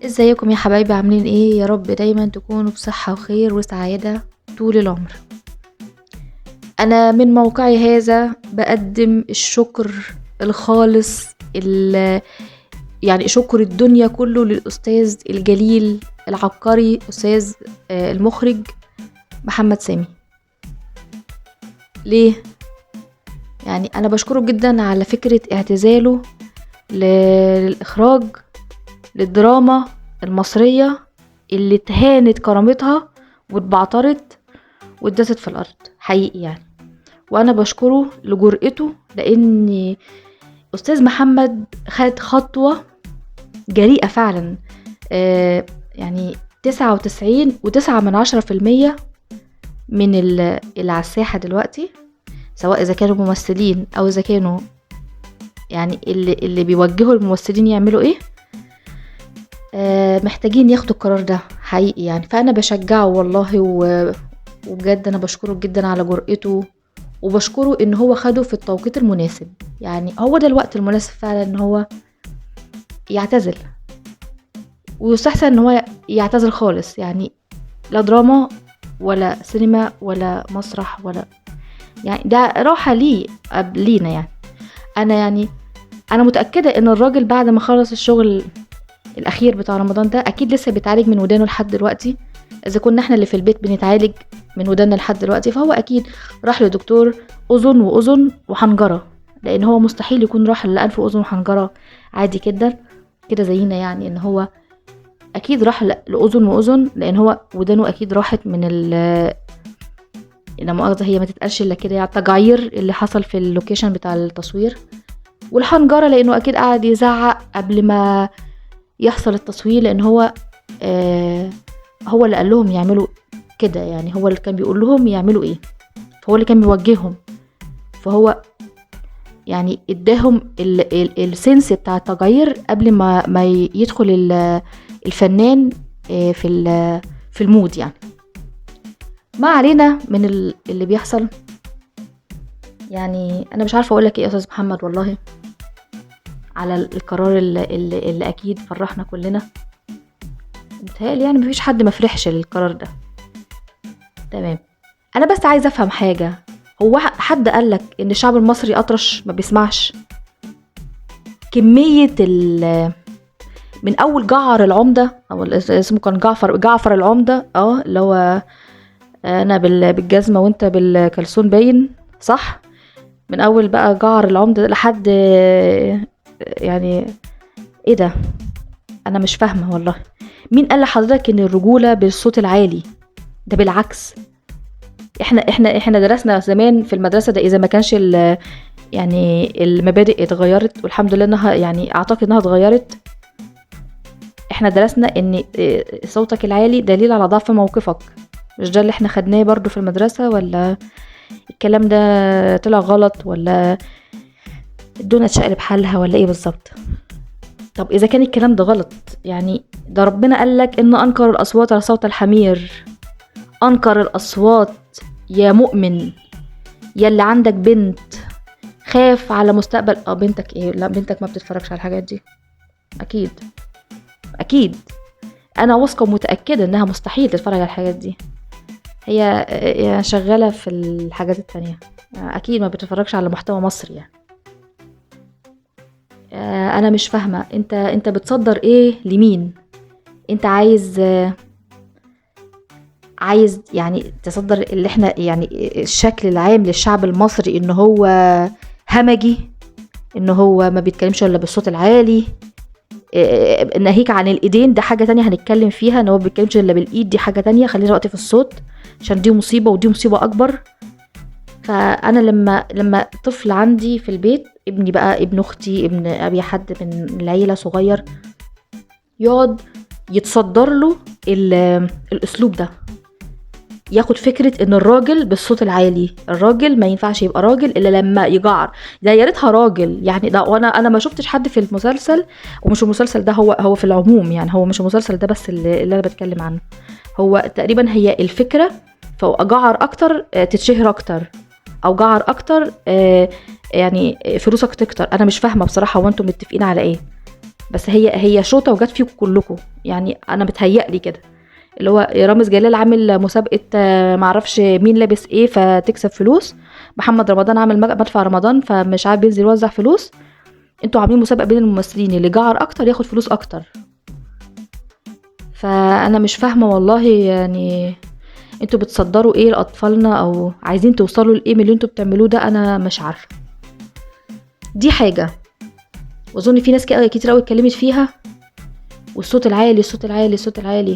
ازيكم يا حبايبي؟ عاملين ايه؟ يا رب دايما تكونوا بصحة وخير وسعادة طول العمر. انا من موقعي هذا بقدم الشكر الخالص يعني شكر الدنيا كله للأستاذ الجليل العبقري أستاذ المخرج محمد سامي. ليه؟ يعني أنا بشكره جدا على فكرة اعتزاله للإخراج للدراما المصرية اللي اتهانت كرامتها واتبعترت واتدست في الأرض حقيقي يعني. وأنا بشكره لجرأته، لأن أستاذ محمد خد خطوة جريئة فعلا. يعني 99.9% من اللي على الساحة دلوقتي، سواء إذا كانوا ممثلين أو إذا كانوا يعني اللي بيوجهوا الممثلين يعملوا إيه، محتاجين ياخدوا القرار ده حقيقي يعني. فأنا بشجعه والله، وبجد أنا بشكره جدا على جرأته، وبشكره إن هو خده في التوقيت المناسب. يعني هو ده الوقت المناسب فعلا إن هو يعتزل، ويستحسن إن هو يعتزل خالص، يعني لا دراما ولا سينما ولا مسرح ولا يعني ده راحة لينا يعني. أنا متأكدة إن الراجل بعد ما خلص الشغل الأخير بتاع رمضان ده أكيد لسه بيتعالج من ودانه لحد دلوقتي. إذا كنا احنا اللي في البيت بنتعالج من وداننا لحد دلوقتي، فهو أكيد راح لدكتور أذن وحنجرة، لأن هو مستحيل يكون راح لأنف وأذن وحنجرة عادي كده زينا. يعني إن هو أكيد راح لأذن وأذن، لأن هو ودانه أكيد راحت من لا مؤاخذة هي ما تتقالش إلا كده، يعني التجعير اللي حصل في اللوكيشن بتاع التصوير، والحنجرة لأنه أكيد قاعد يزعق قبل ما يحصل التصوير، لأن هو هو اللي قال لهم يعملوا كده، يعني هو اللي كان بيقول لهم يعملوا ايه، فهو اللي كان بيوجههم، فهو يعني اداهم السنس بتاع التغيير قبل ما يدخل الفنان في المود يعني. ما علينا من اللي بيحصل. يعني انا مش عارفه اقول لك ايه يا استاذ محمد والله على القرار اللي اكيد فرحنا كلنا. متهيألي يعني مفيش حد مفرحش للقرار ده. تمام. انا بس عايزه افهم حاجه، هو حد قالك ان الشعب المصري اطرش ما بيسمعش؟ كميه من اول جعفر العمده، او اسمه كان جعفر العمده، اللي هو انا بالجزمه وانت بالكلسون باين صح، من اول بقى جعفر العمده لحد يعني ايه ده؟ انا مش فاهمه والله. مين قال لحضرتك ان الرجوله بالصوت العالي؟ ده بالعكس، احنا درسنا زمان في المدرسه ده، اذا ما كانش يعني المبادئ اتغيرت، والحمد لله انها يعني اعتقد انها اتغيرت. احنا درسنا ان صوتك العالي دليل على ضعف موقفك. مش ده اللي احنا خدناه برضو في المدرسه؟ ولا الكلام ده طلع غلط؟ ولا الدنيا اتشقلب حالها؟ ولا ايه بالظبط؟ طب اذا كان الكلام ده غلط، يعني ده ربنا قالك ان انكر الاصوات لصوت الحمير. انكر الاصوات يا مؤمن، يا اللي عندك بنت خاف على مستقبل بنتك. ايه؟ لا بنتك ما بتتفرجش على الحاجات دي اكيد. انا واثقه ومتاكده انها مستحيل تتفرج على الحاجات دي. هي شغاله في الحاجات التانية، اكيد ما بتتفرجش على محتوى مصري يعني. انا مش فاهمه انت بتصدر ايه لمين؟ انت عايز يعني تصدر اللي احنا يعني الشكل العام للشعب المصري ان هو همجي، ان هو ما بيتكلمش الا بالصوت العالي. ناهيك عن الايدين، ده حاجه تانية هنتكلم فيها، ان هو ما بيتكلمش الا بالايد، دي حاجه تانية. خلينا وقت في الصوت عشان دي مصيبه ودي مصيبه اكبر. فانا لما طفل عندي في البيت، ابني بقى ابن اختي ابن ابي حد من العيله صغير، يقعد يتصدر له الاسلوب ده، ياخد فكرة ان الراجل بالصوت العالي، الراجل ما ينفعش يبقى راجل الا لما يجعر. ده يا ريتها راجل يعني. ده وانا ما شفتش حد في المسلسل، ومش المسلسل ده، هو في العموم يعني، هو مش المسلسل ده بس اللي انا بتكلم عنه. هو تقريبا هي الفكرة، فجعر اكتر تتشهر اكتر، او جعر اكتر يعني فلوسك تكتر. انا مش فاهمة بصراحة، وانتم متفقين على ايه بس هي شوطه وجت فيكم كلكم، يعني انا بتهيألي كده. اللي هو رامز جلال عامل مسابقه معرفش مين لابس ايه فتكسب فلوس، محمد رمضان عامل مدفع رمضان فمش عارف بينزل يوزع فلوس، انتوا عاملين مسابقه بين الممثلين اللي جعر اكتر ياخد فلوس اكتر. فانا مش فاهمه والله، يعني انتوا بتصدروا ايه لاطفالنا او عايزين توصلوا لايه من اللي انتوا بتعملوه ده؟ انا مش عارفه. دي حاجه، واظن في ناس كتير قوي اتكلمت فيها. والصوت العالي الصوت العالي الصوت العالي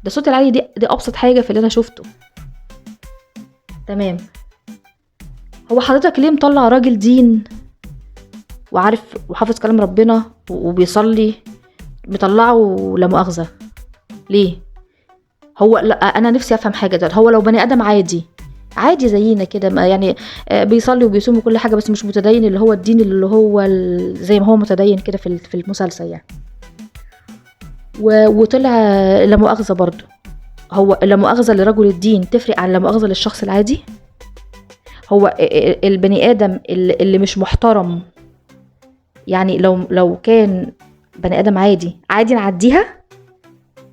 ده، الصوت العالي دي ابسط حاجه في اللي انا شفته. تمام. هو حضرتك ليه مطلع راجل دين وعارف وحافظ كلام ربنا وبيصلي مطلعه لا مؤاخذه ليه؟ هو لا، انا نفسي افهم حاجه دلوقتي. هو لو بني ادم عادي زينا كده، يعني بيصلي وبيصوم وكل حاجه، بس مش متدين اللي هو الدين اللي هو زي ما هو متدين كده في المسلسل يعني، وطلع لا مؤاخذه برضه. هو لا مؤاخذه لرجل الدين تفرق عن لا مؤاخذه للشخص العادي؟ هو البني ادم اللي مش محترم، يعني لو كان بني ادم عادي نعديها،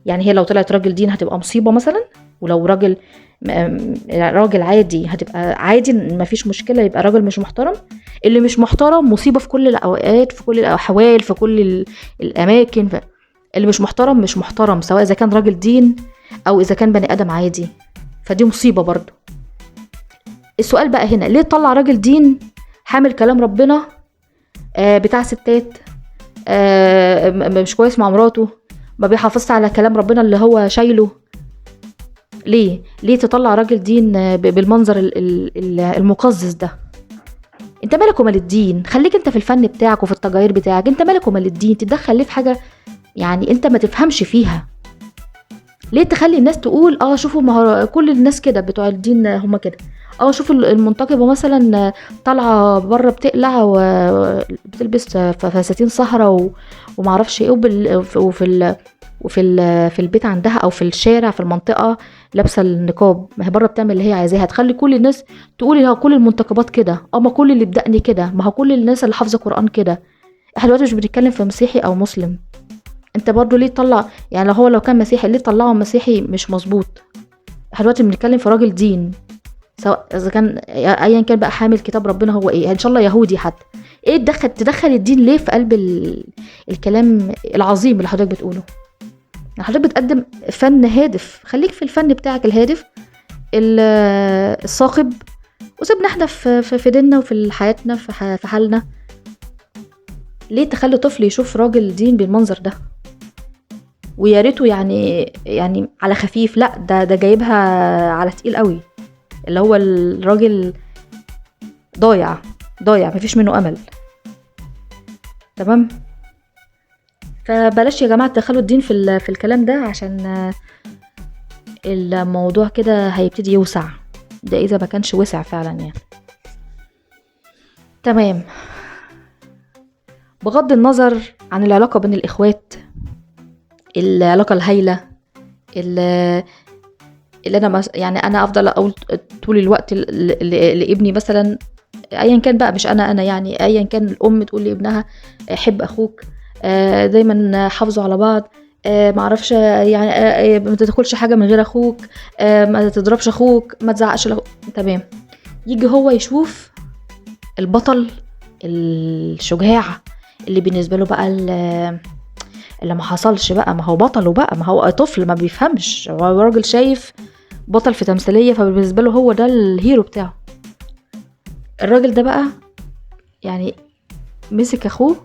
يعني هي لو طلعت راجل دين هتبقى مصيبه مثلا، ولو راجل عادي هتبقى عادي مفيش مشكله، يبقى راجل مش محترم. اللي مش محترم مصيبه في كل الاوقات، في كل الاحوال، في كل الاماكن. اللي مش محترم سواء اذا كان راجل دين او اذا كان بني ادم عادي، فدي مصيبه برضو. السؤال بقى هنا، ليه طلع راجل دين حامل كلام ربنا بتاع ستات مش كويس مع مراته، ما بيحافظش على كلام ربنا اللي هو شايله؟ ليه تطلع راجل دين بالمنظر المقزز ده؟ انت مالك ومال الدين؟ خليك انت في الفن بتاعك وفي التجاير بتاعك، انت مالك ومال الدين؟ تتدخل ليه في حاجه يعني انت ما تفهمش فيها؟ ليه تخلي الناس تقول شوفوا كل الناس كده بتوع الدين هم كده؟ شوفوا المنتقبه مثلا طالعه بره بتقلع وبتلبس فساتين صحراء ومعرفش ايه، في البيت عندها او في الشارع في المنطقه لابسه النقاب، ما هي بره بتعمل اللي هي عايزاها. تخلي كل الناس تقول هو كل المنتقبات كده، ما كل اللي بدقني كده، ما هو كل الناس اللي حافظه قران كده. احنا دلوقتي مش بنتكلم في مسيحي او مسلم. انت برضو ليه تطلع، يعني لو كان مسيحي ليه تطلعه مسيحي مش مظبوط؟ احنا دلوقتي بنتكلم في راجل دين، سواء اذا كان ايا كان بقى حامل كتاب ربنا هو ايه، ان شاء الله يهودي حتى. ايه تدخل الدين ليه في قلب الكلام العظيم اللي حضرتك بتقوله؟ حضرتك بتقدم فن هادف، خليك في الفن بتاعك الهادف الصاخب، وسيبنا احنا في ديننا وفي حياتنا في حالنا. ليه تخلي طفل يشوف راجل دين بالمنظر ده؟ ويا ريته يعني على خفيف، لا ده جايبها على تقيل قوي، اللي هو الراجل ضايع مفيش منه امل. تمام. فبلاش يا جماعه تدخلوا الدين في الكلام ده، عشان الموضوع كده هيبتدي يوسع، ده اذا ما كانش وسع فعلا يعني. تمام. بغض النظر عن العلاقه بين الاخوات، العلاقه الهايله اللي انا يعني انا افضل اقول طول الوقت لابني مثلا، ايا كان بقى، مش انا يعني ايا كان الام تقول لابنها حب اخوك، دايما حافظوا على بعض، معرفش يعني ما تدخلش حاجه من غير اخوك، ما تضربش اخوك، ما تزعقش له. تمام. يجي هو يشوف البطل الشجاع اللي بالنسبه له بقى اللي ما حصلش بقى، ما هو بطل بقى، ما هو طفل ما بيفهمش، هو راجل شايف بطل في تمثيليه، فبالنسبه له هو ده الهيرو بتاعه. الراجل ده بقى يعني مسك اخوه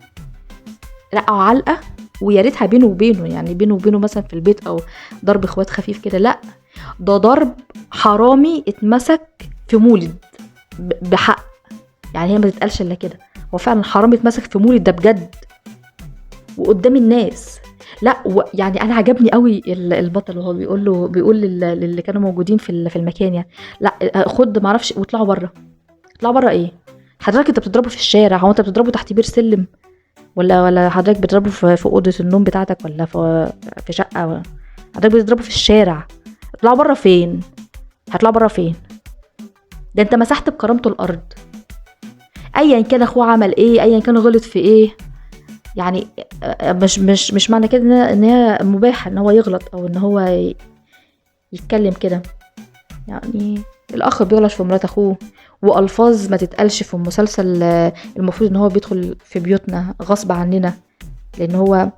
رقعه علقه، ويا ريتها بينه وبينه، يعني بينه وبينه مثلا في البيت او ضرب اخوات خفيف كده، لا ده ضرب حرامي اتمسك في مولد بحق، يعني هي ما تتقالش الا كده، هو فعلا حرامي اتمسك في مولد ده بجد وقدام الناس. لا يعني انا عجبني قوي البطل وهو بيقول للي كانوا موجودين في المكان، يعني لا خد معرفش واطلعوا بره. اطلعوا بره ايه حضرتك؟ انت بتضربه في الشارع؟ هو انت بتضربه تحت بير سلم ولا حضرتك بتضربه في اوضه النوم بتاعتك ولا في شقه؟ حضرتك بتضربه في الشارع. اطلعوا بره فين؟ هتطلعوا بره فين؟ ده انت مسحت بكرامته الارض. ايا كان اخوه عمل ايه، ايا كان غلط في ايه، يعني مش معنى كده ان هي مباحة ان هو يغلط او ان هو يتكلم كده. يعني الاخ بيغلط في مرات اخوه، والفاظ ما تتقالش في مسلسل المفروض ان هو بيدخل في بيوتنا غصب عننا، لان هو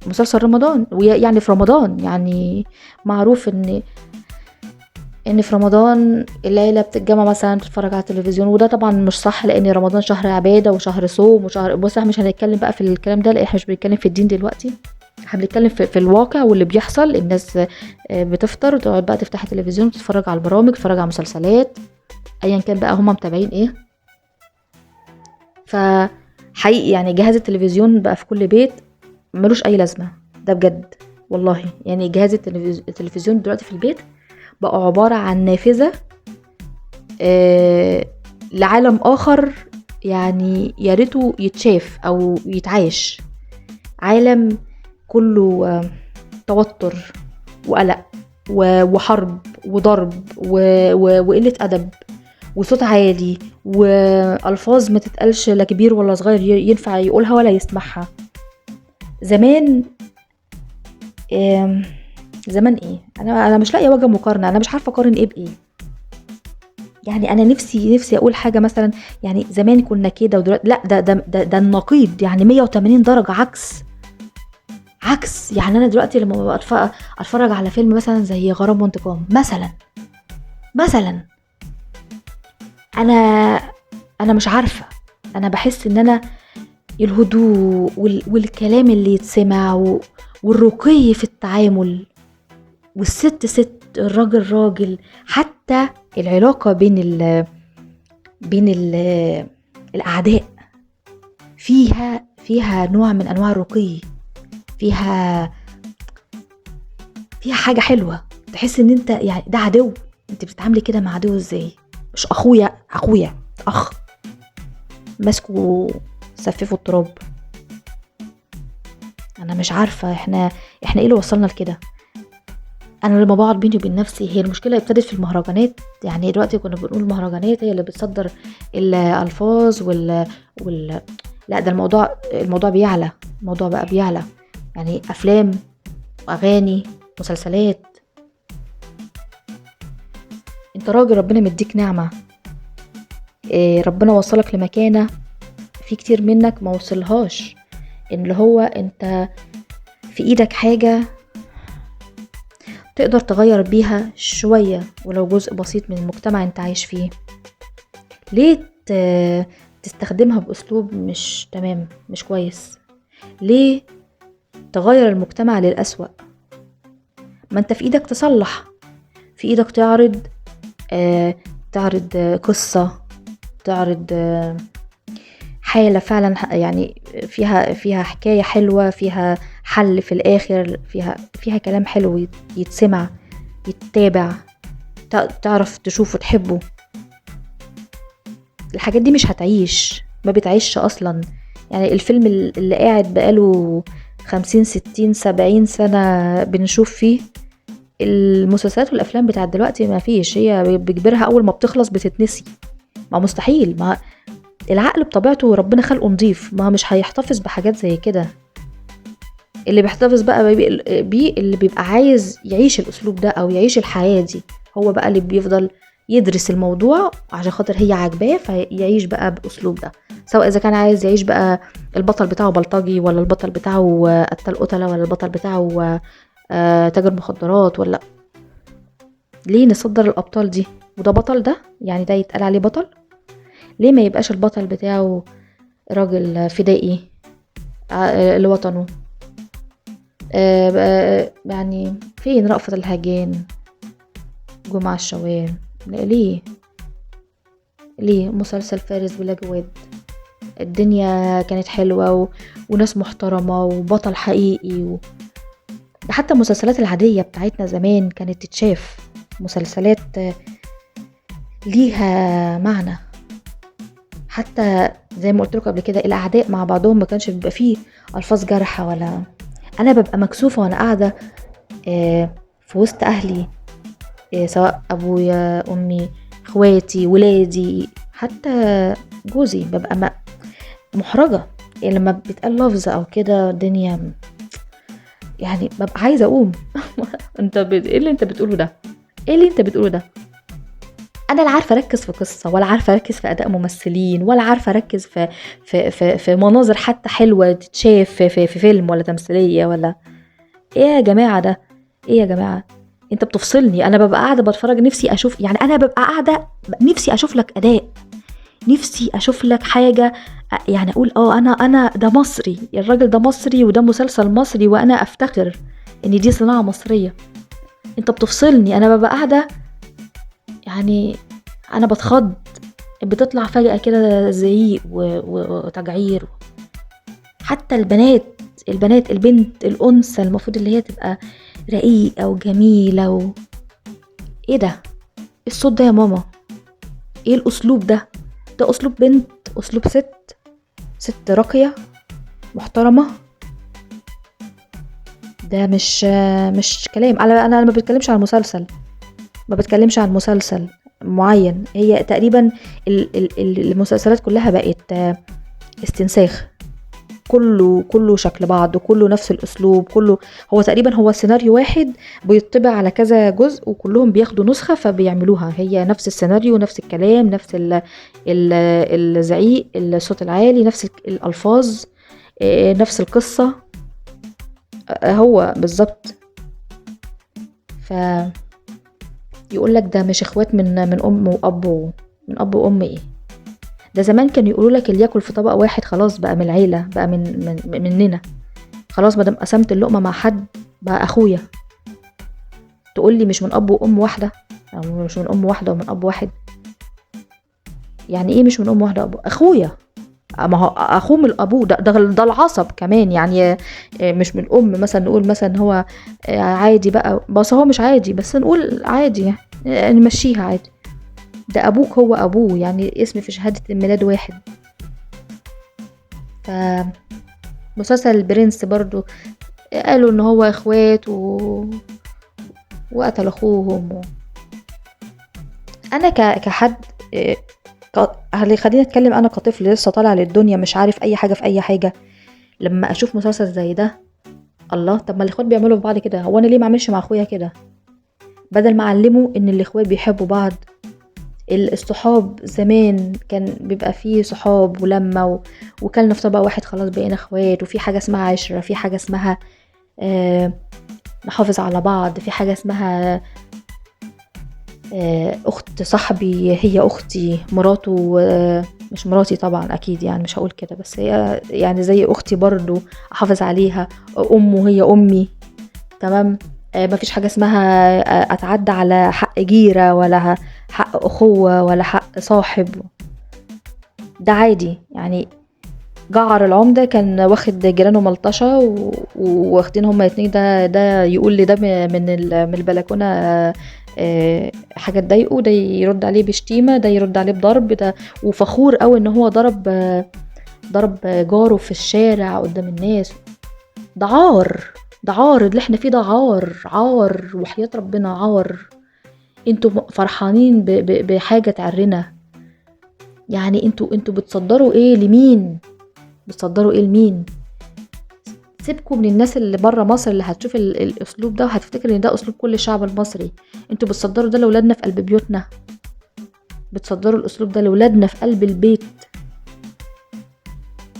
مسلسل رمضان، ويعني في رمضان يعني معروف ان في رمضان العيله بتتجمع مثلا تتفرج على التلفزيون، وده طبعا مش صح، لان رمضان شهر عباده وشهر صوم وشهر، بص احنا مش هنتكلم بقى في الكلام ده، لان احنا مش بنتكلم في الدين دلوقتي، احنا بنتكلم في الواقع واللي بيحصل. الناس بتفطر وتقعد بقى تفتح التلفزيون وتتفرج على البرامج، تتفرج على مسلسلات ايا كان بقى هما متابعين ايه. فحقيقي يعني جهاز التلفزيون بقى في كل بيت ملوش اي لازمه، ده بجد والله. يعني جهاز التلفزيون دلوقتي في البيت بقى عباره عن نافذه لعالم اخر، يعني يا ريته يتشاف او يتعاش، عالم كله توتر وقلق وحرب وضرب وقله ادب وصوت عالي والفاظ ما تتقالش لا كبير ولا صغير ينفع يقولها ولا يسمعها. زمان زمان ايه، انا مش لاقيه وجه مقارنه، انا مش عارفه اقارن ايه بايه. يعني انا نفسي اقول حاجه مثلا، يعني زمان كنا كده ودلوقتي لا، ده النقيض، يعني 180 درجه عكس. يعني انا دلوقتي لما اتفرج على فيلم مثلا زي غرام وانتقام مثلا انا مش عارفه، انا بحس ان انا الهدوء والكلام اللي يتسمع والرقي في التعامل، والست ست الراجل راجل، حتى العلاقه بين الاعداء فيها نوع من انواع الرقي، فيها حاجه حلوه، تحس ان انت يعني ده عدو، انت بتتعاملي كده مع عدو ازاي؟ مش اخويا اخ ماسكه سففه التراب. انا مش عارفه احنا ايه اللي وصلنا لكده. انا لما بقعد بيني وبين نفسي، هي المشكله ابتدت في المهرجانات، يعني دلوقتي كنا بنقول المهرجانات هي اللي بتصدر الالفاظ لا، ده الموضوع بيعلى، الموضوع بقى بيعلى، يعني افلام واغاني مسلسلات. انت راجل ربنا مديك نعمه، ربنا وصلك لمكانه في كتير منك ما وصلهاش، ان اللي هو انت في ايدك حاجه تقدر تغير بيها شويه ولو جزء بسيط من المجتمع انت عايش فيه. ليه تستخدمها باسلوب مش تمام، مش كويس؟ ليه تغير المجتمع للأسوأ؟ ما انت في ايدك تصلح، في ايدك تعرض قصة، تعرض حالة فعلا يعني فيها حكاية حلوة، فيها حل في الآخر، فيها كلام حلو يتسمع يتابع، تعرف تشوفه تحبه. الحاجات دي مش هتعيش، ما بتعيش أصلا. يعني الفيلم اللي قاعد بقاله 50 60 70 سنة بنشوف فيه، المسلسلات والأفلام بتاعت دلوقتي ما فيش، هي بجبرها أول ما بتخلص بتتنسي. ما مستحيل، ما العقل بطبيعته ربنا خلقه نضيف، ما مش هيحتفظ بحاجات زي كده. اللي بيحتفظ بقى بيه اللي بيبقى عايز يعيش الأسلوب ده أو يعيش الحياة دي، هو بقى اللي بيفضل يدرس الموضوع عشان خاطر هي عاجباه فيعيش بقى بأسلوب ده، سواء إذا كان عايز يعيش بقى البطل بتاعه بلطجي، ولا البطل بتاعه قتال قتلة، ولا البطل بتاعه تاجر مخدرات. ولا ليه نصدر الأبطال دي؟ وده بطل، ده يعني ده يتقال عليه بطل؟ ليه ما يبقاش البطل بتاعه راجل فدائي لوطنه؟ يعني فين رأفت الهجان، جمعة الشوال؟ ليه مسلسل فارس بلا جواد؟ الدنيا كانت حلوة وناس محترمة وبطل حقيقي ده حتى المسلسلات العادية بتاعتنا زمان كانت تتشاف، مسلسلات ليها معنى. حتى زي ما قلت لكم قبل كده، الأعداء مع بعضهم ما كانش بيبقى فيه ألفاظ جارحة، ولا أنا ببقى مكسوفة وأنا قاعدة في وسط أهلي، سواء أبويا أمي اخواتي ولادي حتى جوزي، ببقى محرجة يعني لما بيتقال لفظ او كده الدنيا يعني ببقى عايزه اقوم. ايه اللي انت بتقوله ده؟ ايه اللي انت بتقوله ده؟ انا لا عارفه اركز في قصه، ولا عارفه اركز في اداء ممثلين، ولا عارفه اركز في مناظر حتى حلوه تتشاف في فيلم ولا تمثيليه ولا ايه يا جماعه ده؟ ايه يا جماعه؟ انت بتفصلني. انا ببقى قاعده بتفرج، نفسي اشوف، يعني انا ببقى قاعده نفسي اشوف لك اداء، نفسي اشوف لك حاجه، يعني اقول انا ده مصري، الراجل ده مصري وده مسلسل مصري وانا افتخر ان دي صناعه مصريه. انت بتفصلني. انا ببقى قاعده يعني انا بتخض، بتطلع فجأة كده زعيق وتجعير. حتى البنات البنت الأنثى المفروض اللي هي تبقى رقيقة وجميلة ايه ده؟ ايه الصوت ده يا ماما؟ ايه الأسلوب ده؟ ده أسلوب بنت، أسلوب ست راقية محترمة. ده مش كلام. انا ما بتكلمش عن مسلسل، ما بتكلمش عن مسلسل معين. هي تقريبا المسلسلات كلها بقت استنساخ، كله شكل بعض، وكله نفس الاسلوب، كله هو تقريبا هو سيناريو واحد بيطبع على كذا جزء وكلهم بياخدوا نسخة فبيعملوها هي نفس السيناريو، نفس الكلام، نفس الزعيق، الصوت العالي، نفس الالفاظ، نفس القصة، هو بالظبط. ف يقول لك ده مش اخوات من ام واب، من اب وام ايه؟ ده زمان كانوا يقولوا لك اللي ياكل في طبق واحد خلاص بقى من العيله، بقى مننا خلاص، ما دام قسمت اللقمه مع حد بقى اخويا. تقول لي مش من اب وام واحده، او مش من ام واحده ومن اب واحد؟ يعني ايه مش من ام واحده واب؟ اخويا، ما هو اخوه من ابوه، ده العصب كمان يعني. مش من الام مثلا نقول مثلا هو عادي بقى، بس هو مش عادي، بس نقول عادي يعني نمشيها عادي. ده ابوك هو ابوه، يعني اسم في شهادة الميلاد واحد. ف مسلسل البرنس برضو قالوا ان هو اخوات وقتل اخوهم انا كحد خلينا اتكلم، انا كطفل لسه طالع للدنيا مش عارف اي حاجة في اي حاجة، لما اشوف مسلسل زي ده، الله، طب ما الاخوات بيعملوا في بعض كده، هو انا ليه ما اعملش مع اخويا كده؟ بدل ما علموا ان الاخوات بيحبوا بعض. الصحاب زمان كان بيبقى فيه صحاب ولما وكلنا في طبق واحد خلاص بقينا اخوات، وفي حاجة اسمها عشرة، في حاجة اسمها نحافظ على بعض، في حاجة اسمها اخت صاحبي هي اختي، مراته مش مراتي طبعا اكيد، يعني مش هقول كده، بس هي يعني زي اختي برضو احافظ عليها، امه هي امي، تمام. مفيش حاجة اسمها اتعدى على حق جيرة ولا حق اخوة ولا حق صاحب، ده عادي يعني. جعر العمدة كان واخد جيرانه ملطشة واخدين هما اتنين، ده يقول لي ده من البلكونة حاجة تضايقه، ده يرد عليه بشتيمة، ده يرد عليه بضرب، ده وفخور قوي ان هو ضرب جاره في الشارع قدام الناس. ده عار اللي احنا فيه، ده عار وحياة ربنا عار. انتوا فرحانين بحاجة تعرنا، يعني انتوا بتصدروا ايه لمين؟ بتصدروا ايه لمين؟ سيبكم من الناس اللي بره مصر اللي هتشوف الاسلوب ده وهتفتكر ان ده اسلوب كل الشعب المصري. انتوا بتصدروا ده لاولادنا في قلب بيوتنا، بتصدروا الاسلوب ده لاولادنا في قلب البيت.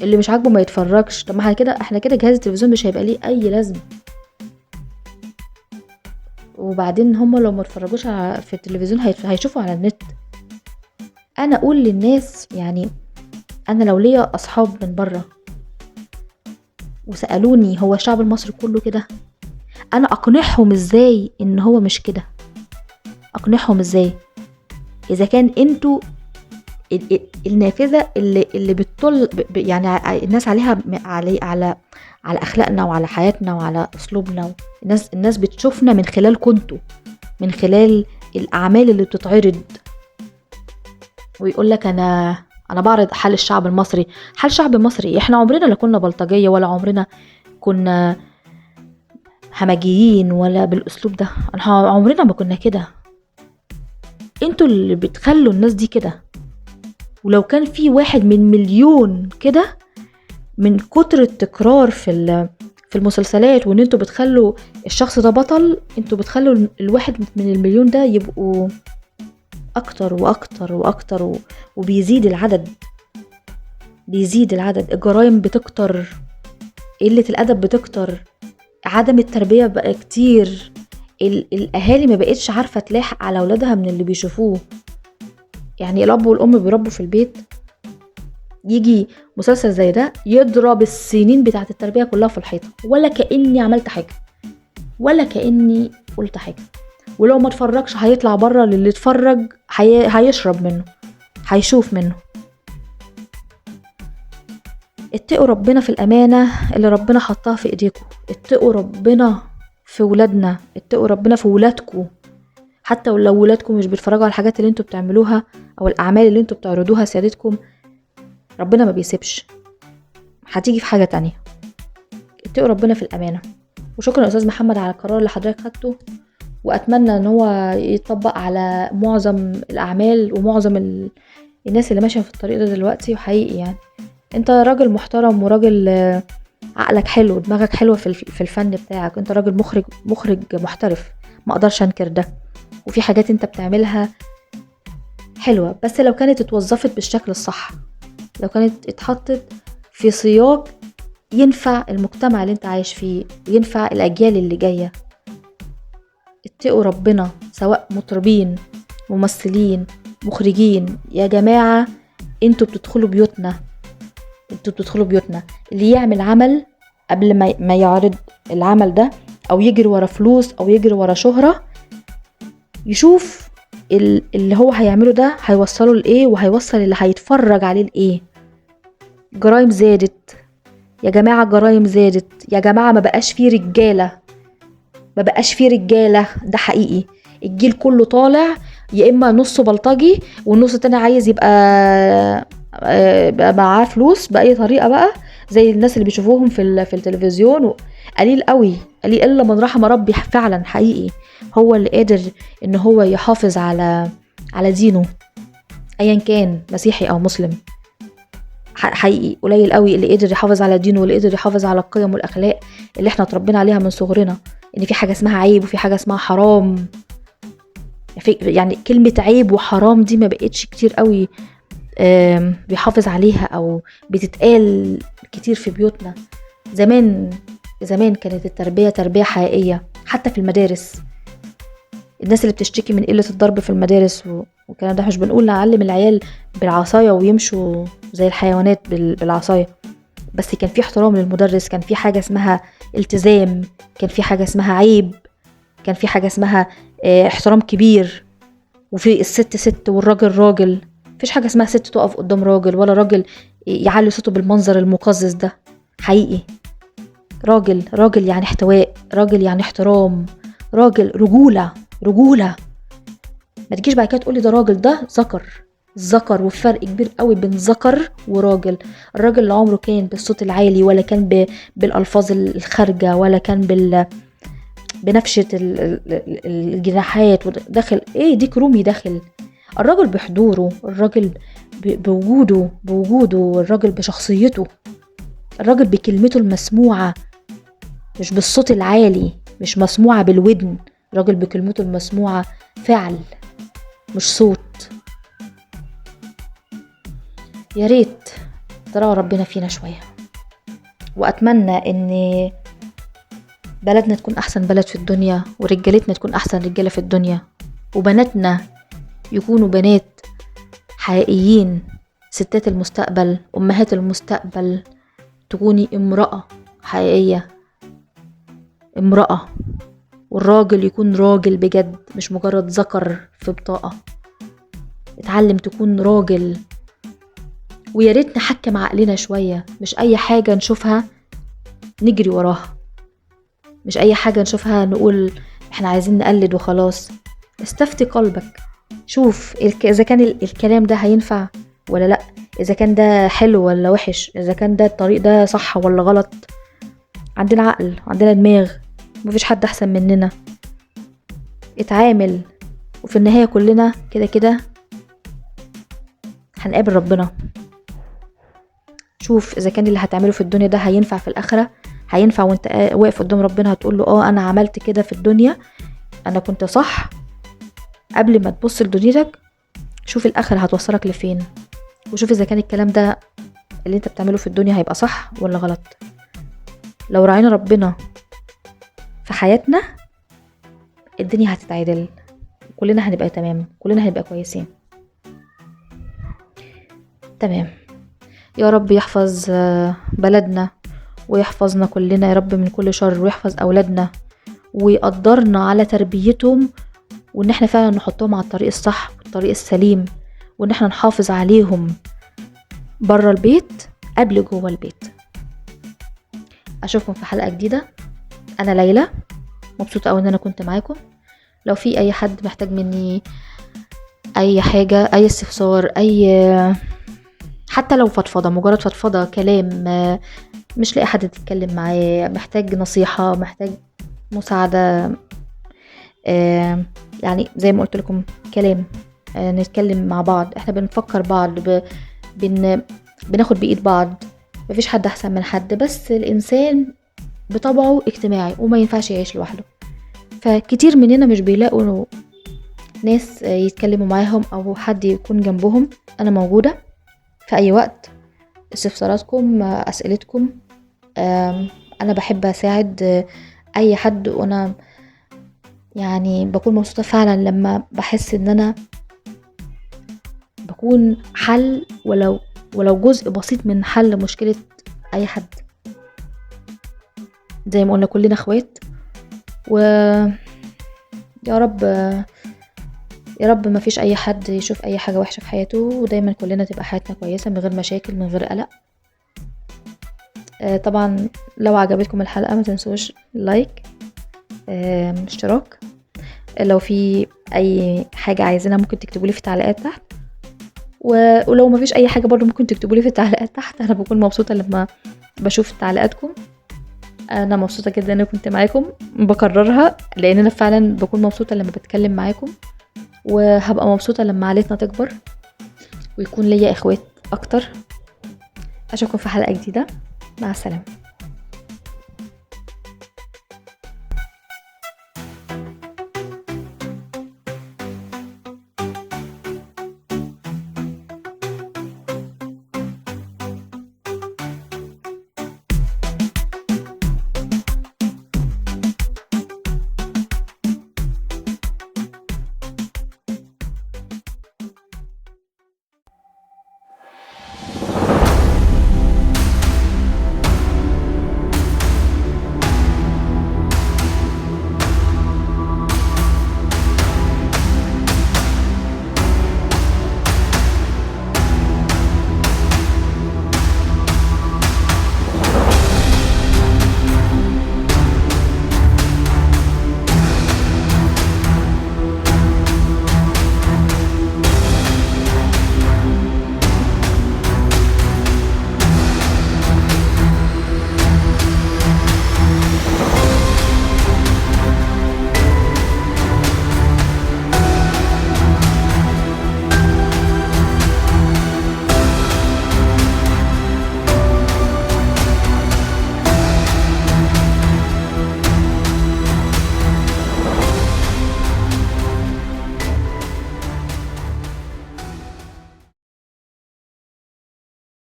اللي مش عاجبه ما يتفرجش. طب ما احنا كده جهاز التلفزيون مش هيبقى ليه اي لازمه. وبعدين هم لو ما اتفرجوش في التلفزيون هيشوفوا على النت. انا اقول للناس يعني، انا لو ليا اصحاب من بره وسألوني هو الشعب المصري كله كده، انا اقنعهم ازاي ان هو مش كده؟ اقنعهم ازاي اذا كان انتوا النافذة اللي بتطل يعني الناس عليها على اخلاقنا وعلى حياتنا وعلى اسلوبنا. الناس بتشوفنا من خلال كنتوا، من خلال الاعمال اللي بتتعرض، ويقول لك انا بعرض حال الشعب المصري. حال الشعب المصري؟ احنا عمرنا لا كنا بلطجية، ولا عمرنا كنا همجيين ولا بالاسلوب ده، احنا عمرنا ما كنا كده. انتوا اللي بتخلوا الناس دي كده. ولو كان في 1 من مليون كده من كتر التكرار في المسلسلات، وان انتوا بتخلوا الشخص ده بطل، انتوا بتخلوا الواحد من المليون ده يبقوا اكتر واكتر واكتر وبيزيد العدد، الجرائم بتكتر، قلة الادب بتكتر، عدم التربية بقى كتير، الاهالي ما بقتش عارفة تلاحق على اولادها من اللي بيشوفوه. يعني الاب والام بيربوا في البيت، يجي مسلسل زي ده يضرب السنين بتاعت التربية كلها في الحيطة، ولا كأني عملت حاجة ولا كأني قلت حاجة. ولو ما اتفرجش هيطلع بره للي اتفرج، هيشرب منه، هيشوف منه. اتقوا ربنا في الأمانة اللي ربنا حطها في ايديكم، اتقوا ربنا في ولادنا، اتقوا ربنا في ولادكم. حتى لو ولادكم مش بيتفرجوا على الحاجات اللي انتوا بتعملوها او الأعمال اللي انتوا بتعرضوها سيادتكم، ربنا ما بيسيبش، هتيجي في حاجة تانية. اتقوا ربنا في الأمانة. وشكرا يا أستاذ محمد على القرار اللي حضرتك خدته، وأتمنى ان هو يطبق على معظم الأعمال ومعظم الناس اللي ماشية في الطريق ده دلوقتي. وحقيقي يعني انت راجل محترم، وراجل عقلك حلو، دماغك حلوة في الفن بتاعك، انت راجل مخرج محترف، ما اقدرش انكر ده. وفي حاجات انت بتعملها حلوة، بس لو كانت اتوظفت بالشكل الصح، لو كانت اتحطت في سياق ينفع المجتمع اللي انت عايش فيه، ينفع الأجيال اللي جاية. اتقوا ربنا، سواء مطربين، ممثلين، مخرجين. يا جماعة انتوا بتدخلوا بيوتنا، اللي يعمل عمل قبل ما يعرض العمل ده او يجري ورا فلوس او يجري ورا شهرة، يشوف اللي هو هيعمله ده هيوصله لإيه، وهيوصل اللي هيتفرج عليه لإيه. جرائم زادت يا جماعة، جرائم زادت يا جماعة، ما بقاش فيه رجالة، ده حقيقي. الجيل كله طالع يا اما نصه بلطجي، والنص التاني عايز يبقى معاه فلوس بأي طريقة بقى، زي الناس اللي بيشوفوهم في التلفزيون. قليل قوي، قليل الا من رحم ربي فعلا. حقيقي هو اللي قادر ان هو يحافظ على دينه، ايا كان مسيحي او مسلم. حقيقي قليل قوي اللي قادر يحافظ على دينه، واللي قادر يحافظ على القيم والاخلاق اللي احنا اتربينا عليها من صغرنا، ان في حاجه اسمها عيب وفي حاجه اسمها حرام. يعني كلمه عيب وحرام دي ما بقتش كتير قوي بيحافظ عليها او بتتقال كتير في بيوتنا. زمان كانت التربيه تربيه حقيقيه. حتى في المدارس، الناس اللي بتشتكي من قله الضرب في المدارس والكلام ده، مش بنقول نعلم العيال بالعصايه ويمشوا زي الحيوانات بالعصايه، بس كان في احترام للمدرس، كان في حاجه اسمها التزام، كان في حاجه اسمها عيب، كان في حاجه اسمها احترام كبير. وفي الست ست والراجل راجل، مفيش حاجه اسمها ست تقف قدام راجل، ولا راجل يعلي صوته بالمنظر المقزز ده. حقيقي راجل يعني احتواء، راجل يعني احترام، راجل رجوله. ما تجيش بعد كده تقولي ده راجل، ده ذكر. وفرق كبير قوي بين ذكر وراجل. الراجل اللي عمره كان بالصوت العالي، ولا كان بالالفاظ الخارجه، ولا كان بنفشه الجناحات وداخل ايه ديك رومي داخل. الراجل بحضوره، الراجل بوجوده، الراجل بشخصيته، الراجل بكلمته المسموعه، مش بالصوت العالي، مش مسموعه بالودن. الراجل بكلمته المسموعه فعل مش صوت. يا ريت تراعوا ربنا فينا شويه، واتمنى ان بلدنا تكون احسن بلد في الدنيا، ورجالتنا تكون احسن رجاله في الدنيا، وبناتنا يكونوا بنات حقيقيين، ستات المستقبل، امهات المستقبل. تكوني امرأة حقيقية، امرأة، والراجل يكون راجل بجد، مش مجرد ذكر في بطاقة. اتعلم تكون راجل. ويا ريت نحكم عقلنا شوية، مش اي حاجة نشوفها نجري وراها، مش اي حاجة نشوفها نقول احنا عايزين نقلد وخلاص. استفتي قلبك، شوف اذا كان الكلام ده هينفع ولا لا، اذا كان ده حلو ولا وحش، اذا كان ده الطريق ده صح ولا غلط. عندنا عقل، عندنا دماغ، مفيش حد احسن مننا. اتعامل، وفي النهاية كلنا كده هنقابل ربنا. شوف اذا كان اللي هتعمله في الدنيا ده هينفع في الاخره، هينفع وانت واقف قدام ربنا هتقول له انا عملت كده في الدنيا، انا كنت صح. قبل ما تبص لدنيتك شوف الاخره هتوصلك لفين، وشوف اذا كان الكلام ده اللي انت بتعمله في الدنيا هيبقى صح ولا غلط. لو راعينا ربنا في حياتنا الدنيا هتتعدل، كلنا هنبقى تمام، كلنا هنبقى كويسين. تمام. يا رب يحفظ بلدنا ويحفظنا كلنا يا رب من كل شر، ويحفظ أولادنا ويقدرنا على تربيتهم، وإن احنا فعلا نحطهم على الطريق الصح والطريق السليم، وإن احنا نحافظ عليهم برا البيت قبل جوه البيت. أشوفكم في حلقة جديدة. أنا ليلى، مبسوطة أوي إن أنا كنت معاكم. لو في أي حد محتاج مني أي حاجة، أي استفسار، حتى لو فضفضة، مجرد فضفضة كلام، مش لاقي حد تتكلم معاه، محتاج نصيحة، محتاج مساعدة، يعني زي ما قلت لكم كلام، نتكلم مع بعض، احنا بنفكر بعض، بناخد بإيد بعض، مفيش حد احسن من حد، بس الانسان بطبعه اجتماعي وما ينفعش يعيش لوحده. فكتير مننا مش بيلاقوا ناس يتكلموا معاهم او حد يكون جنبهم. انا موجودة في اي وقت، استفساراتكم، اسئلتكم، انا بحب اساعد اي حد، وانا يعني بكون مبسوطة فعلا لما بحس ان انا بكون حل ولو جزء بسيط من حل مشكلة اي حد. زي ما قلنا كلنا اخوات، ويا رب يا رب ما فيش اي حد يشوف اي حاجة وحشة في حياته، ودايما كلنا تبقى حياتنا كويسة من غير مشاكل، من غير قلق. طبعا لو عجبتكم الحلقة ما تنسوش لايك، اشتراك. لو في اي حاجة عايزينها ممكن تكتبولي في التعليقات تحت، ولو ما فيش اي حاجة برضو ممكن تكتبولي في التعليقات تحت. انا بكون مبسوطة لما بشوف تعليقاتكم. انا مبسوطة جدا اني كنت معاكم، بكررها لان انا فعلا بكون مبسوطة لما بتكلم معاكم، وهبقى مبسوطة لما عائلتنا تكبر ويكون ليا اخوات اكتر. اشوفكم في حلقة جديدة، مع السلامة.